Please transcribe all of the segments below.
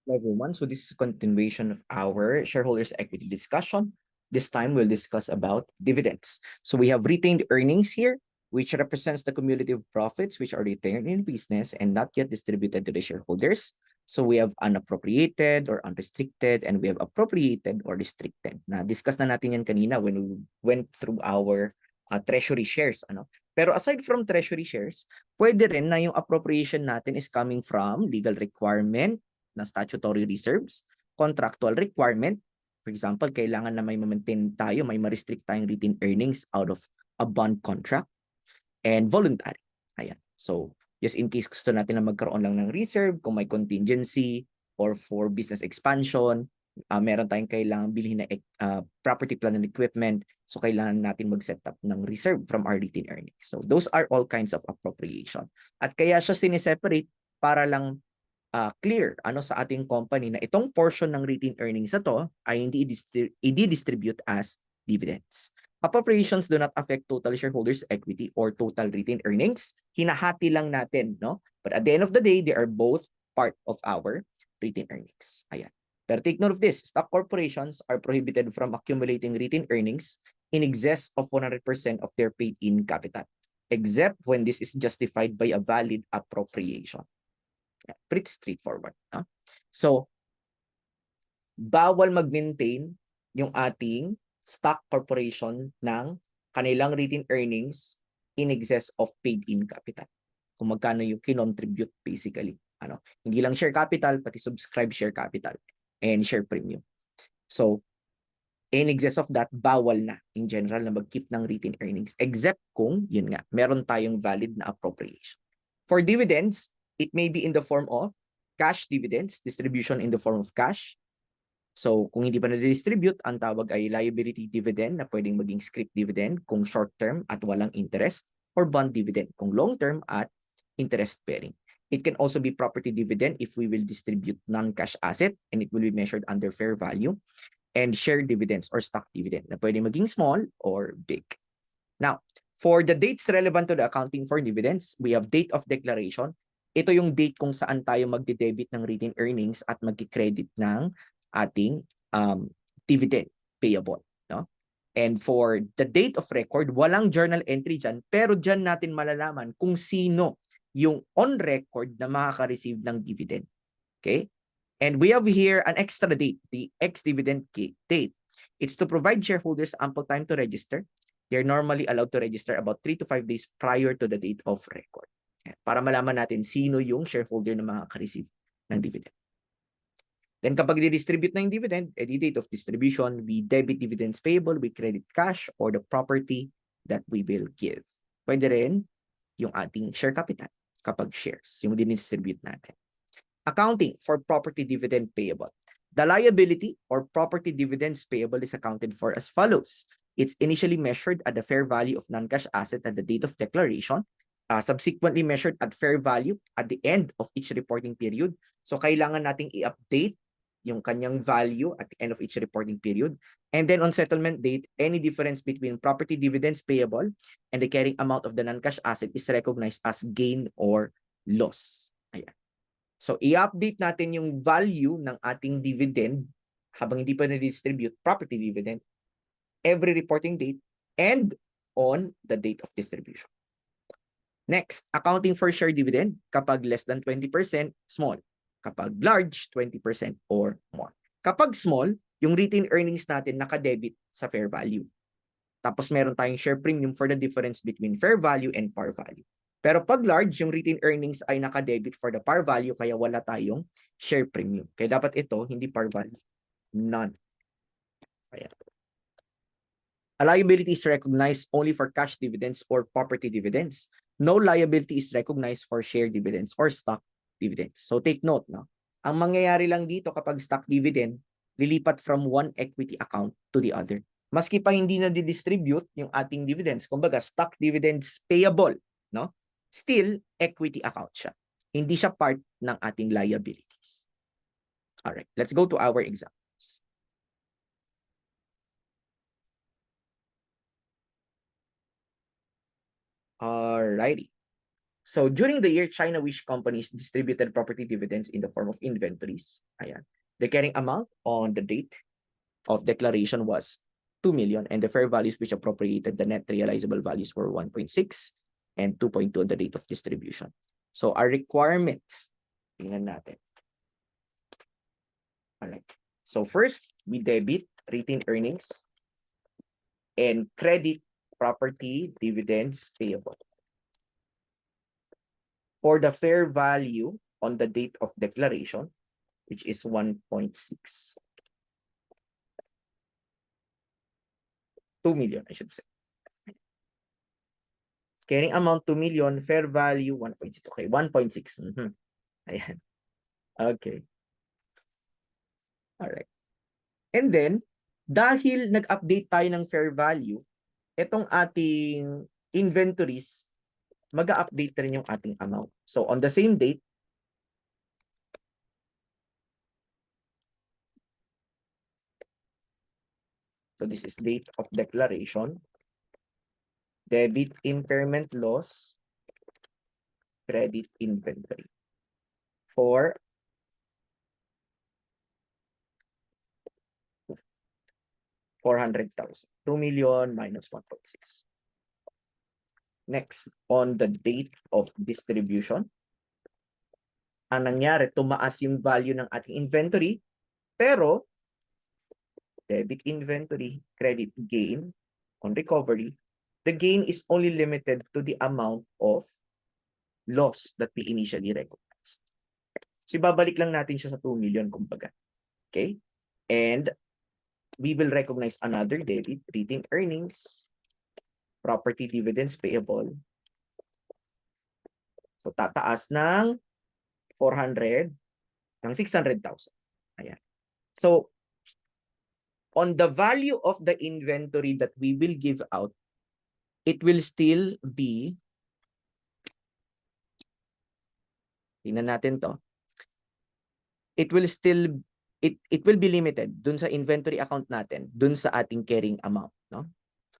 Hello everyone. So this is a continuation of our shareholders equity discussion. This time we'll discuss about dividends. So we have retained earnings here, which represents the cumulative profits which are retained in business and not yet distributed to the shareholders. So we have unappropriated or unrestricted, and we have appropriated or restricted. Na discuss na natin yan kanina when we went through our treasury shares. Pero aside from treasury shares, pwede rin na yung appropriation natin is coming from legal requirement na statutory reserves, contractual requirement. For example, kailangan na may ma-maintain tayo, may ma-restrict tayong retained earnings out of a bond contract, and voluntary. Ayan. So, just in case gusto natin na magkaroon lang ng reserve, kung may contingency or for business expansion, meron tayong kailangan bilhin na property, plant, and equipment. So, kailangan natin mag-set up ng reserve from our retained earnings. So, those are all kinds of appropriation. At kaya siya sineseparate para lang clear sa ating company na itong portion ng retained earnings na to ay hindi i-distribute as dividends. Appropriations do not affect total shareholders' equity or total retained earnings. Hinahati lang natin, no? But at the end of the day, they are both part of our retained earnings. Ayan. Pero take note of this, stock corporations are prohibited from accumulating retained earnings in excess of 100% of their paid-in capital, except when this is justified by a valid appropriation. Yeah, pretty straightforward. So, bawal mag-maintain yung ating stock corporation ng kanilang retained earnings in excess of paid-in capital. Kung magkano yung kinontribute basically. Hindi lang share capital, pati subscribe share capital and share premium. So, in excess of that, bawal na in general na mag-keep ng retained earnings except kung, yun nga, meron tayong valid na appropriation. For dividends, it may be in the form of cash dividends, distribution in the form of cash. So, kung hindi pa na-distribute, ang tawag ay liability dividend na pwedeng maging scrip dividend kung short-term at walang interest, or bond dividend kung long-term at interest-bearing. It can also be property dividend if we will distribute non-cash asset and it will be measured under fair value, and share dividends or stock dividend na pwedeng maging small or big. Now, for the dates relevant to the accounting for dividends, we have date of declaration. Ito yung date kung saan tayo magde-debit ng retained earnings at magki-credit ng ating dividend payable. No? And for the date of record, walang journal entry dyan, pero dyan natin malalaman kung sino yung on record na makaka-receive ng dividend. Okay? And we have here an extra date, the ex-dividend date. It's to provide shareholders ample time to register. They're normally allowed to register about 3 to 5 days prior to the date of record. Para malaman natin sino yung shareholder na makaka-receive ng dividend. Then kapag di-distribute na yung dividend, the date of distribution, we debit dividends payable, we credit cash or the property that we will give. Pwede rin yung ating share capital kapag shares, yung din-distribute natin. Accounting for property dividend payable. The liability or property dividends payable is accounted for as follows. It's initially measured at the fair value of non-cash asset at the date of declaration, subsequently measured at fair value at the end of each reporting period. So kailangan nating i-update yung kanyang value at the end of each reporting period. And then on settlement date, any difference between property dividends payable and the carrying amount of the non-cash asset is recognized as gain or loss. Ayan. So, i-update natin yung value ng ating dividend habang hindi pa na-distribute, property dividend, every reporting date and on the date of distribution. Next, accounting for share dividend kapag less than 20%, small. Kapag large, 20% or more. Kapag small, yung retained earnings natin nakadebit sa fair value. Tapos meron tayong share premium for the difference between fair value and par value. Pero pag large, yung retained earnings ay nakadebit for the par value kaya wala tayong share premium. Kaya dapat ito, hindi par value. None. Ayan. A liability is recognized only for cash dividends or property dividends. No liability is recognized for share dividends or stock dividends. So take note, no? Ang mangyayari lang dito kapag stock dividend, lilipat from one equity account to the other. Maski pa hindi na di-distribute yung ating dividends, kumbaga stock dividends payable, no? Still, equity account siya. Hindi siya part ng ating liabilities. All right, let's go to our examples. Alrighty. So during the year, China Wish companies distributed property dividends in the form of inventories. Ayan. The carrying amount on the date of declaration was 2 million, and the fair values which appropriated the net realizable values were 1.6 and 2.2 on the date of distribution. So our requirement, tingnan natin. Alright. So first, we debit retained earnings and credit property dividends payable. For the fair value on the date of declaration, which is 1.6. 2 million, I should say. Carrying amount 2 million, fair value 1.6. Okay, 1.6. Ayan. Okay. Alright. And then, dahil nag-update tayo ng fair value, itong ating inventories, mag-update rin yung ating amount. So, on the same date, so this is date of declaration, debit impairment loss, credit inventory. For 400,000. 2 million minus 1.6. Next, on the date of distribution, ang nangyari, tumaas yung value ng ating inventory, pero debit inventory, credit gain on recovery, the gain is only limited to the amount of loss that we initially recognized. So, ibabalik lang natin siya sa 2 million, kumbaga. Okay? And we will recognize another debit, retained earnings, property dividends payable. So, tataas ng 400 ng 600,000. Ayan. So, on the value of the inventory that we will give out, it will still be, tingnan natin to, it will be limited dun sa inventory account natin, dun sa ating carrying amount, no?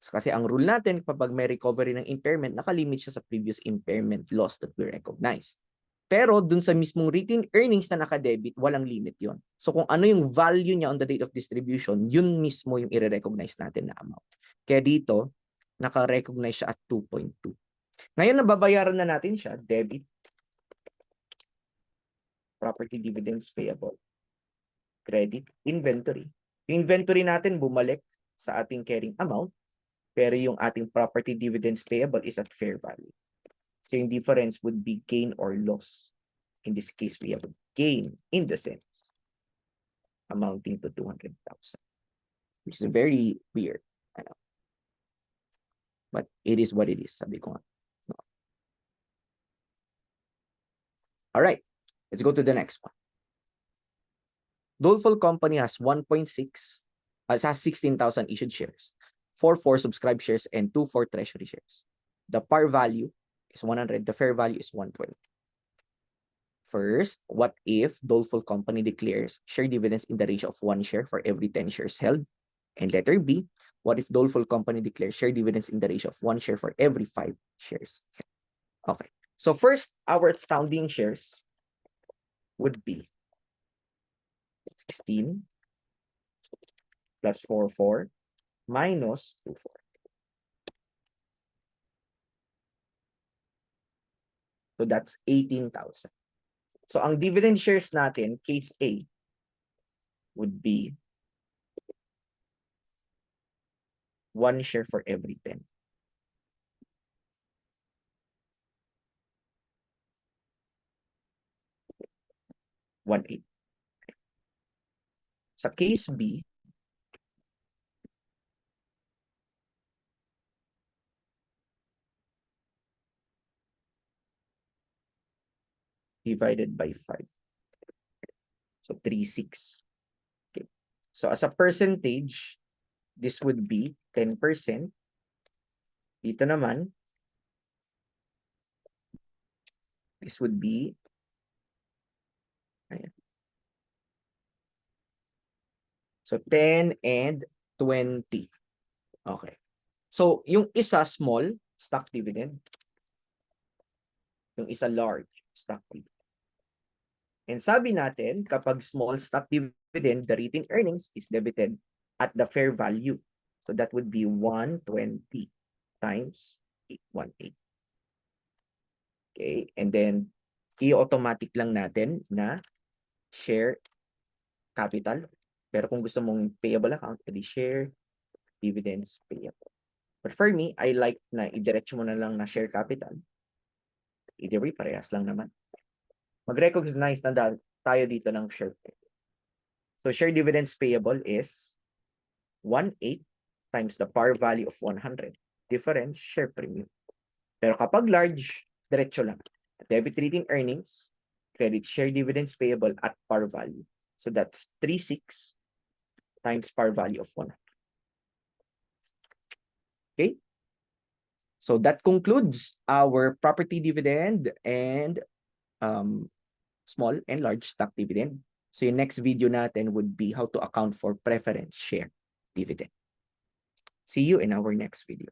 So, kasi ang rule natin, kapag may recovery ng impairment, nakalimit siya sa previous impairment loss that we recognized. Pero dun sa mismong retained earnings na nakadebit, walang limit yon. So kung ano yung value niya on the date of distribution, yun mismo yung i-recognize natin na amount. Kaya dito, naka-recognize siya at 2.2. Ngayon, nababayaran na natin siya, debit, property dividends payable, credit, inventory. Yung inventory natin bumalik sa ating carrying amount, pero yung ating property dividends payable is at fair value. So yung difference would be gain or loss. In this case, we have a gain in the sense amounting to 200,000, which is very weird. I know. But it is what it is, sabi ko nga. No. All right, let's go to the next one. Doleful Company has 1.6, has 16,000 issued shares, 4 subscribed shares, and 2 treasury shares. The par value is 100, the fair value is 120. First, what if Doleful Company declares share dividends in the ratio of 1 share for every 10 shares held? And letter B, what if Doleful Company declares share dividends in the ratio of 1 share for every 5 shares held? Okay, so first, our outstanding shares would be 16 plus 4 minus 2 4. So that's 18,000. So ang dividend shares natin, case A, would be 1 share for every 10. $1.8. Sa case B, divided by 5. So 3/6. Okay. So as a percentage, this would be 10%. Dito naman, this would be, ayan. So 10 and 20. Okay. So yung isa small, stock dividend, yung isa large stock dividend. And sabi natin, kapag small stock dividend, the retained earnings is debited at the fair value. So that would be 120 times 818. Okay, and then i-automatic lang natin na share capital. Pero kung gusto mong payable account, edi share dividends payable. But for me, I like na i-diretso mo na lang na share capital. Either way, parehas lang naman. Mag-recognize na tayo dito ng share. So share dividends payable is 1/8 times the par value of 100. Difference, share premium. Pero kapag large, diretso lang. Debit retained earnings, credit share dividends payable at par value. So that's 3/6 times par value of 100. Okay? So that concludes our property dividend and small and large stock dividend. So yung next video natin would be how to account for preference share dividend. See you in our next video.